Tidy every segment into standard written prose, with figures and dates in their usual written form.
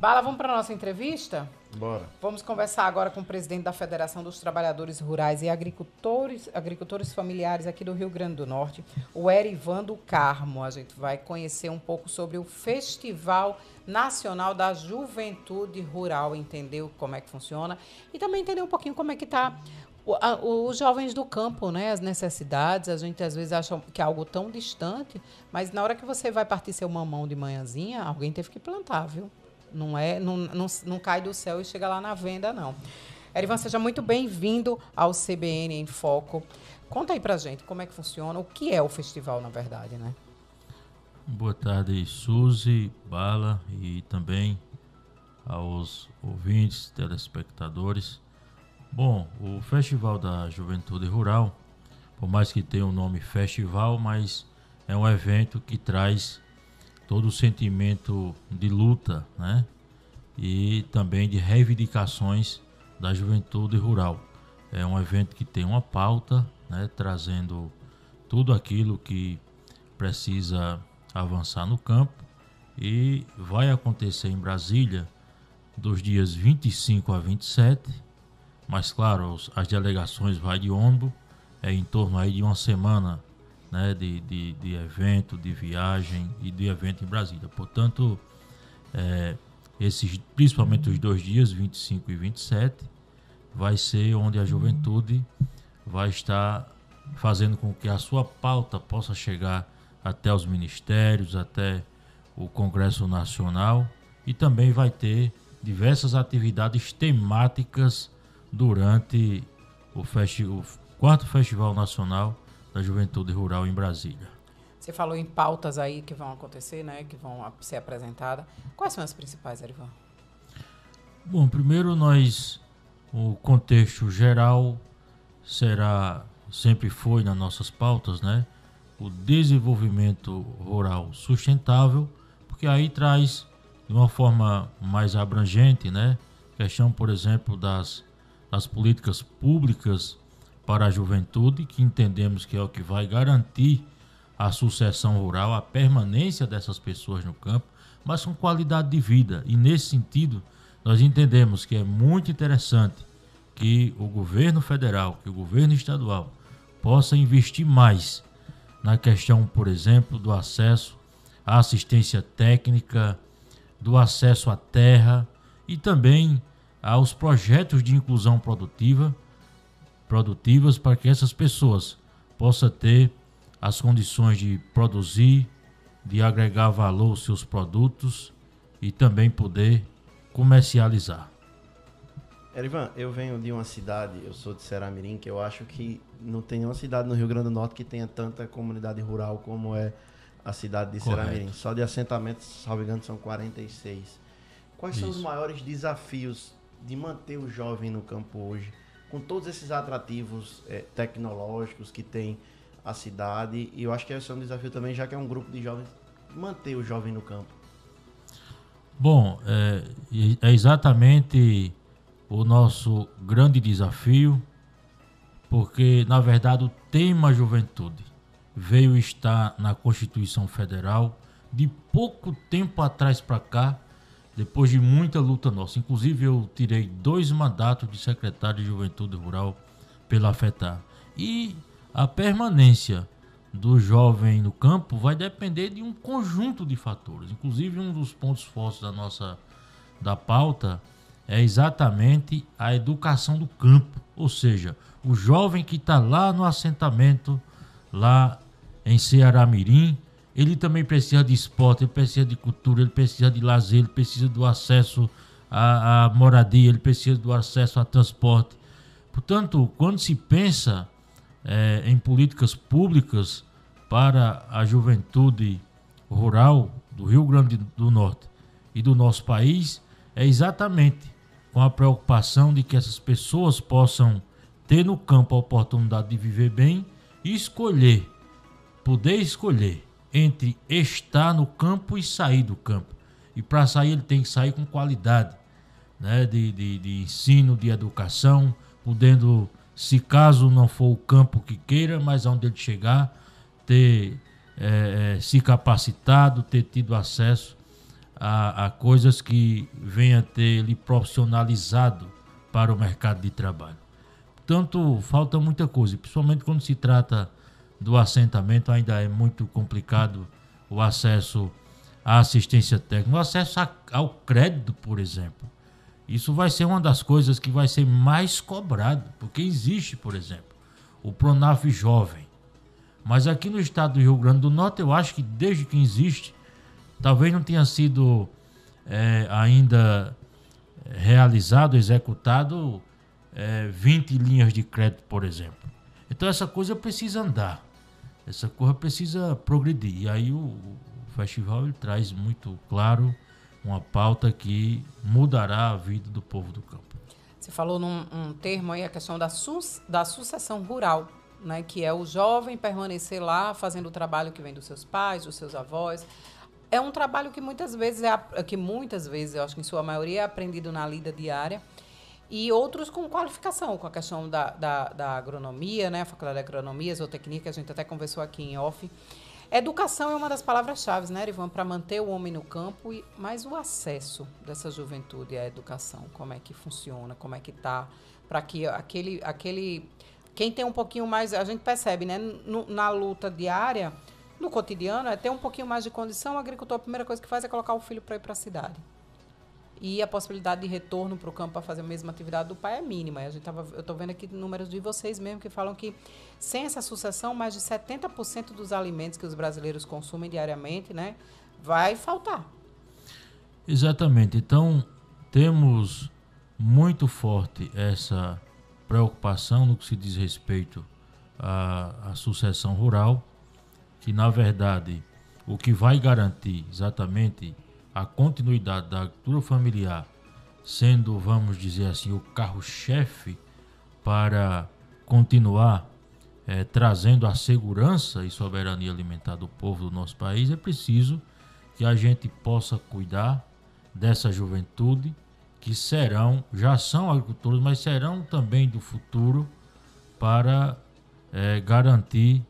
Bala, vamos para a nossa entrevista? Bora. Vamos conversar agora com o presidente da Federação dos Trabalhadores Rurais e Agricultores Familiares aqui do Rio Grande do Norte, o Erivan do Carmo. A gente vai conhecer um pouco sobre o Festival Nacional da Juventude Rural, entender como é que funciona e também entender um pouquinho como é que está os jovens do campo, né? As necessidades. A gente às vezes acha que é algo tão distante, mas na hora que você vai partir seu mamão de manhãzinha, alguém teve que plantar, viu? Não cai do céu e chega lá na venda, não. Erivan, seja muito bem-vindo ao CBN em Foco. Conta aí pra gente como é que funciona, o que é o festival, na verdade, né? Boa tarde, Suzy, Bala e também aos ouvintes, telespectadores. Bom, o Festival da Juventude Rural, por mais que tenha o nome festival, mas é um evento que traz todo o sentimento de luta, né? E também de reivindicações da juventude rural. É um evento que tem uma pauta, né? Trazendo tudo aquilo que precisa avançar no campo, e vai acontecer em Brasília dos dias 25 a 27, mas claro, as delegações vai de ônibus, é em torno aí de uma semana, né, de evento, de viagem e de evento em Brasília. Portanto, principalmente os 2 dias, 25 e 27, vai ser onde a juventude vai estar fazendo com que a sua pauta possa chegar até os ministérios, até o Congresso Nacional, e também vai ter diversas atividades temáticas durante o 4º Festival Nacional da Juventude Rural em Brasília. Você falou em pautas aí que vão acontecer, né, que vão ser apresentadas. Quais são as principais, Erivan? Bom, primeiro o contexto geral sempre foi nas nossas pautas, né, o desenvolvimento rural sustentável, porque aí traz de uma forma mais abrangente, né, questão, por exemplo, das políticas públicas para a juventude, que entendemos que é o que vai garantir a sucessão rural, a permanência dessas pessoas no campo, mas com qualidade de vida. E nesse sentido, nós entendemos que é muito interessante que o governo federal, que o governo estadual possa investir mais na questão, por exemplo, do acesso à assistência técnica, do acesso à terra e também aos projetos de inclusão produtivas para que essas pessoas possam ter as condições de produzir, de agregar valor aos seus produtos e também poder comercializar. Erivan, eu venho de uma cidade, eu sou de Ceramirim, que eu acho que não tem nenhuma cidade no Rio Grande do Norte que tenha tanta comunidade rural como é a cidade de Ceramirim. Só de assentamentos, salvo engano, são 46. Quais são os maiores desafios de manter o jovem no campo hoje, com todos esses atrativos tecnológicos que tem a cidade? E eu acho que esse é um desafio também, já que é um grupo de jovens, manter o jovem no campo. Bom, é exatamente o nosso grande desafio, porque, na verdade, o tema juventude veio estar na Constituição Federal de pouco tempo atrás para cá, depois de muita luta nossa. Inclusive, eu tirei 2 mandatos de secretário de Juventude Rural pela FETAR. E a permanência do jovem no campo vai depender de um conjunto de fatores. Inclusive, um dos pontos fortes da pauta é exatamente a educação do campo. Ou seja, o jovem que está lá no assentamento, lá em Ceará-Mirim, ele também precisa de esporte, ele precisa de cultura, ele precisa de lazer, ele precisa do acesso à moradia, ele precisa do acesso a transporte. Portanto, quando se pensa em políticas públicas para a juventude rural do Rio Grande do Norte e do nosso país, é exatamente com a preocupação de que essas pessoas possam ter no campo a oportunidade de viver bem e poder escolher entre estar no campo e sair do campo. E para sair ele tem que sair com qualidade, né, de ensino, de educação, podendo, se caso não for o campo que queira, mas onde ele chegar, ter se capacitado, ter tido acesso a coisas que venham a ter lhe profissionalizado para o mercado de trabalho. Portanto, falta muita coisa, principalmente quando se trata do assentamento, ainda é muito complicado o acesso à assistência técnica, o acesso ao crédito, por exemplo. Isso vai ser uma das coisas que vai ser mais cobrado, porque existe, por exemplo, o Pronaf Jovem. Mas aqui no estado do Rio Grande do Norte, eu acho que desde que existe, talvez não tenha sido ainda realizado, executado 20 linhas de crédito, por exemplo. Então essa coisa precisa andar, essa coisa precisa progredir. E aí o festival ele traz muito claro uma pauta que mudará a vida do povo do campo. Você falou num termo aí, a questão da sucessão rural, né, que é o jovem permanecer lá fazendo o trabalho que vem dos seus pais, dos seus avós. É um trabalho que muitas vezes, eu acho que em sua maioria, é aprendido na lida diária, e outros com qualificação, com a questão da agronomia, né, a faculdade de agronomia, zootecnia, que a gente até conversou aqui em off. Educação é uma das palavras-chave, né, Erivan, para manter o homem no campo, mas o acesso dessa juventude à educação, como é que funciona, como é que está, para que quem tem um pouquinho mais, a gente percebe, né, na luta diária, no cotidiano, é ter um pouquinho mais de condição. O agricultor, a primeira coisa que faz é colocar o filho para ir para a cidade. E a possibilidade de retorno para o campo para fazer a mesma atividade do pai é mínima. Eu estou vendo aqui números de vocês mesmo que falam que, sem essa sucessão, mais de 70% dos alimentos que os brasileiros consumem diariamente, né, vai faltar. Exatamente. Então, temos muito forte essa preocupação no que se diz respeito à sucessão rural, que, na verdade, o que vai garantir exatamente a continuidade da agricultura familiar, sendo, vamos dizer assim, o carro-chefe para continuar trazendo a segurança e soberania alimentar do povo do nosso país, é preciso que a gente possa cuidar dessa juventude que já são agricultores, mas serão também do futuro para garantia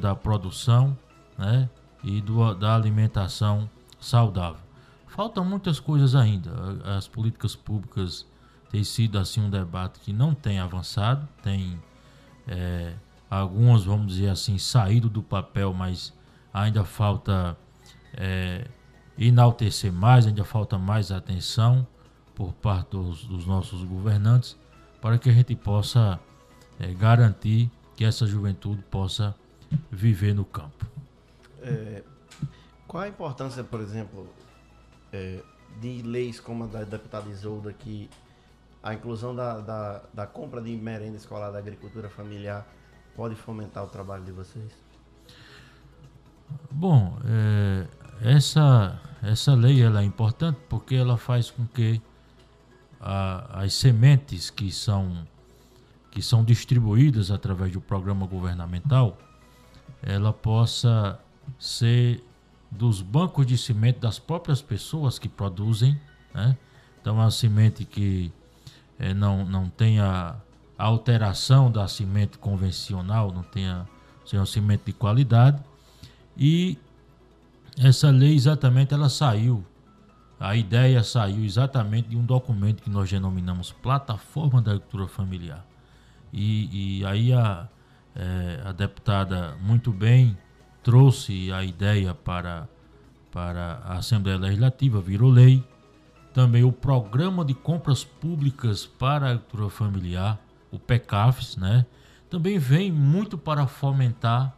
da produção, né, e da alimentação saudável. Faltam muitas coisas ainda. As políticas públicas têm sido assim um debate que não tem avançado, tem algumas, vamos dizer assim, saído do papel, mas ainda falta enaltecer mais, ainda falta mais atenção por parte dos nossos governantes para que a gente possa garantir que essa juventude possa viver no campo. Qual a importância, por exemplo, de leis como a da deputada Isolda, que a inclusão da compra de merenda escolar da agricultura familiar pode fomentar o trabalho de vocês? Bom, essa lei ela é importante porque ela faz com que as sementes que são distribuídas através do programa governamental, ela possa ser dos bancos de semente das próprias pessoas que produzem, né? Então, a semente que não tenha alteração da semente convencional, não tenha uma semente de qualidade. E essa lei exatamente ela saiu, a ideia saiu exatamente de um documento que nós denominamos Plataforma da Agricultura Familiar. E aí a deputada muito bem trouxe a ideia para a Assembleia Legislativa, virou lei. Também o Programa de Compras Públicas para a Agricultura Familiar, o PECAFES, né? Também vem muito para fomentar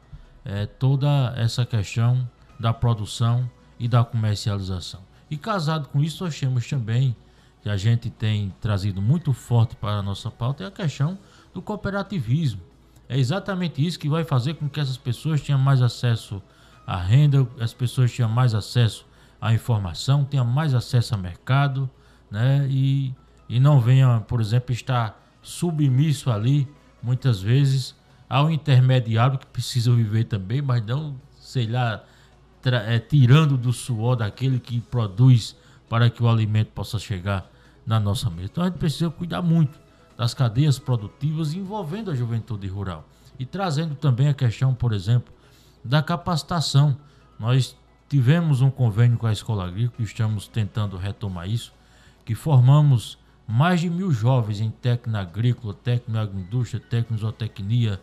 toda essa questão da produção e da comercialização. E casado com isso, nós temos também, que a gente tem trazido muito forte para a nossa pauta, é a questão do cooperativismo. É exatamente isso que vai fazer com que essas pessoas tenham mais acesso à renda, as pessoas tenham mais acesso à informação, tenham mais acesso ao mercado, né? E não venham, por exemplo, estar submisso ali, muitas vezes, ao intermediário que precisa viver também, mas não, sei lá, tirando do suor daquele que produz para que o alimento possa chegar na nossa mesa. Então a gente precisa cuidar muito das cadeias produtivas envolvendo a juventude rural e trazendo também a questão, por exemplo, da capacitação. Nós tivemos um convênio com a Escola Agrícola, estamos tentando retomar isso, que formamos mais de 1.000 jovens em técnica agrícola, técnica agroindústria, técnica zootecnia.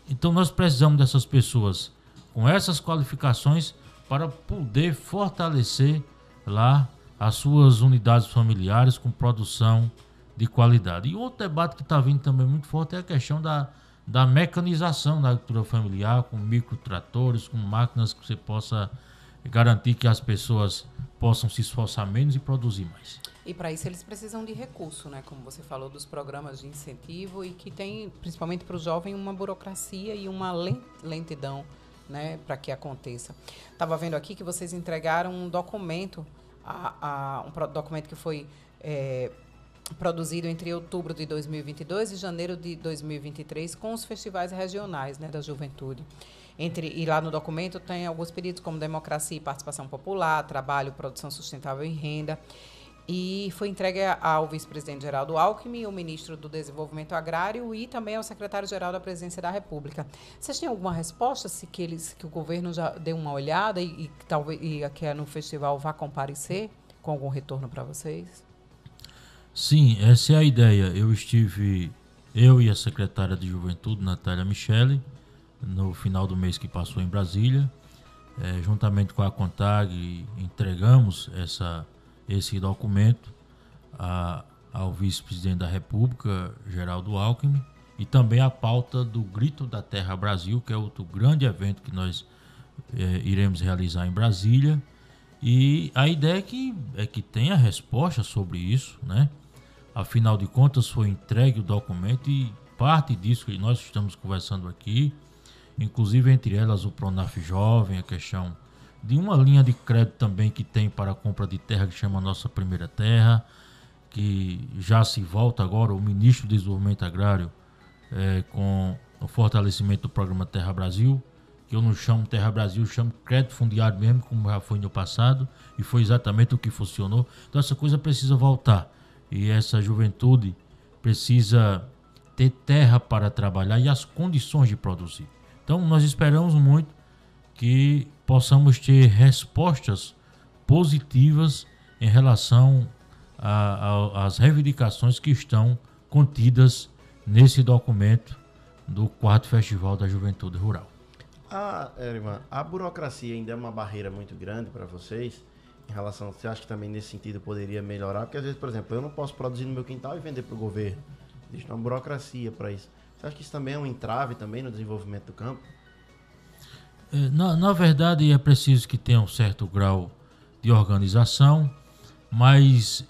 Então nós precisamos dessas pessoas com essas qualificações para poder fortalecer lá as suas unidades familiares com produção de qualidade. E outro debate que está vindo também muito forte é a questão da mecanização da agricultura familiar, com microtratores, com máquinas que você possa garantir que as pessoas possam se esforçar menos e produzir mais. E para isso eles precisam de recurso, né? Como você falou, dos programas de incentivo, e que tem, principalmente para o jovem, uma burocracia e uma lentidão, né, para que aconteça. Estava vendo aqui que vocês entregaram um documento, um documento que foi produzido entre outubro de 2022 e janeiro de 2023 com os festivais regionais, né, da juventude. E lá no documento tem alguns pedidos como democracia e participação popular, trabalho, produção sustentável e renda. E foi entregue ao vice-presidente Geraldo Alckmin, o ministro do Desenvolvimento Agrário e também ao secretário-geral da Presidência da República. Vocês têm alguma resposta que o governo já deu uma olhada e que no festival vá comparecer com algum retorno para vocês? Sim, essa é a ideia. Eu e a secretária de Juventude, Natália Michele, no final do mês que passou em Brasília, juntamente com a CONTAG, entregamos esse documento ao vice-presidente da República, Geraldo Alckmin, e também a pauta do Grito da Terra Brasil, que é outro grande evento que nós iremos realizar em Brasília. E a ideia é que tenha resposta sobre isso, né? Afinal de contas, foi entregue o documento e parte disso que nós estamos conversando aqui, inclusive entre elas o Pronaf Jovem, a questão de uma linha de crédito também que tem para a compra de terra, que chama Nossa Primeira Terra, que já se volta agora o ministro do Desenvolvimento Agrário com o fortalecimento do programa Terra Brasil, que eu não chamo Terra Brasil, chamo crédito fundiário mesmo, como já foi no passado, e foi exatamente o que funcionou. Então essa coisa precisa voltar, e essa juventude precisa ter terra para trabalhar e as condições de produzir. Então nós esperamos muito que possamos ter respostas positivas em relação às reivindicações que estão contidas nesse documento do 4º Festival da Juventude Rural. Erivan, a burocracia ainda é uma barreira muito grande para vocês? Em relação, você acha que também nesse sentido poderia melhorar? Porque às vezes, por exemplo, eu não posso produzir no meu quintal e vender para o governo. Existe uma burocracia para isso. Você acha que isso também é um entrave também no desenvolvimento do campo? Na verdade, é preciso que tenha um certo grau de organização, mas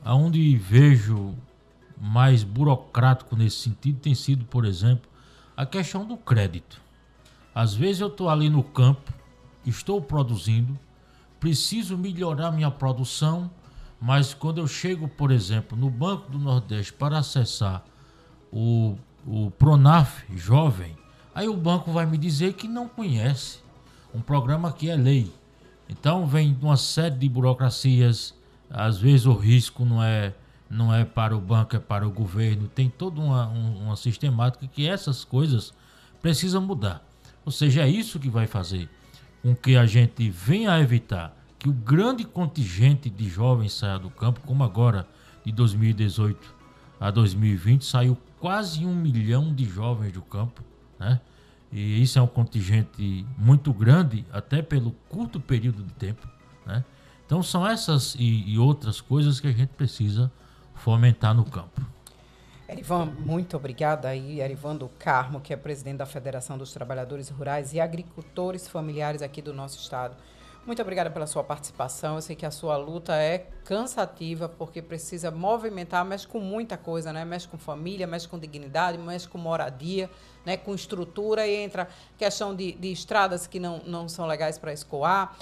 aonde vejo mais burocrático nesse sentido tem sido, por exemplo, a questão do crédito. Às vezes eu estou ali no campo, estou produzindo, preciso melhorar minha produção, mas quando eu chego, por exemplo, no Banco do Nordeste para acessar o Pronaf Jovem, aí o banco vai me dizer que não conhece um programa que é lei. Então vem uma série de burocracias, às vezes o risco não é para o banco, é para o governo. Tem toda uma sistemática que essas coisas precisam mudar. Ou seja, é isso que vai fazer com que a gente venha a evitar que o grande contingente de jovens saia do campo, como agora de 2018 a 2020, saiu quase 1 milhão de jovens do campo, né? E isso é um contingente muito grande, até pelo curto período de tempo, né? Então são essas e outras coisas que a gente precisa fomentar no campo. Erivan, muito obrigada aí, Erivan do Carmo, que é presidente da Federação dos Trabalhadores Rurais e Agricultores Familiares aqui do nosso estado. Muito obrigada pela sua participação. Eu sei que a sua luta é cansativa, porque precisa movimentar, mexe com muita coisa, né? Mexe com família, mexe com dignidade, mexe com moradia, né? Com estrutura, e entra questão de estradas que não são legais para escoar,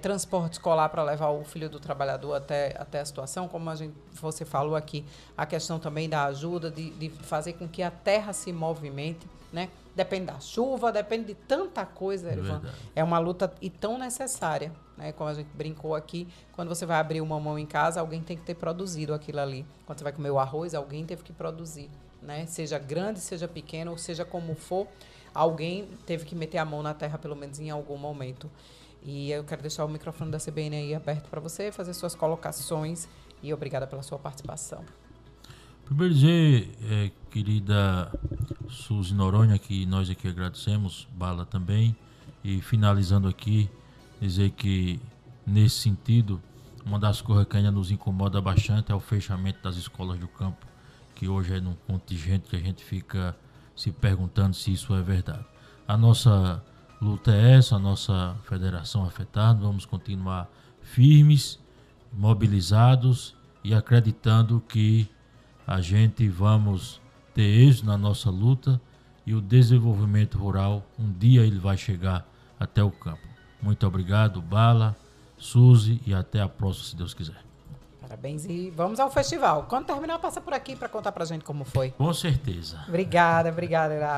transporte escolar para levar o filho do trabalhador até a situação, como você falou aqui, a questão também da ajuda, de fazer com que a terra se movimente, né? Depende da chuva, depende de tanta coisa, Erivan. É uma luta e tão necessária, né? Como a gente brincou aqui, quando você vai abrir uma mão em casa, alguém tem que ter produzido aquilo ali. Quando você vai comer o arroz, alguém teve que produzir, né? Seja grande, seja pequeno, ou seja como for, alguém teve que meter a mão na terra, pelo menos em algum momento. E eu quero deixar o microfone da CBN aí aberto para você fazer suas colocações e obrigada pela sua participação. Primeiro dizer, querida Suzy Noronha, que nós aqui agradecemos, Bala também, e finalizando aqui, dizer que nesse sentido, uma das coisas que ainda nos incomoda bastante é o fechamento das escolas do campo, que hoje é num contingente que a gente fica se perguntando se isso é verdade. A nossa luta é essa, a nossa federação afetada, vamos continuar firmes, mobilizados e acreditando que a gente vamos ter êxito na nossa luta e o desenvolvimento rural, um dia ele vai chegar até o campo. Muito obrigado, Bala, Suzy, e até a próxima, se Deus quiser. Parabéns e vamos ao festival. Quando terminar, passa por aqui para contar pra gente como foi. Com certeza. Obrigada, Heraldo.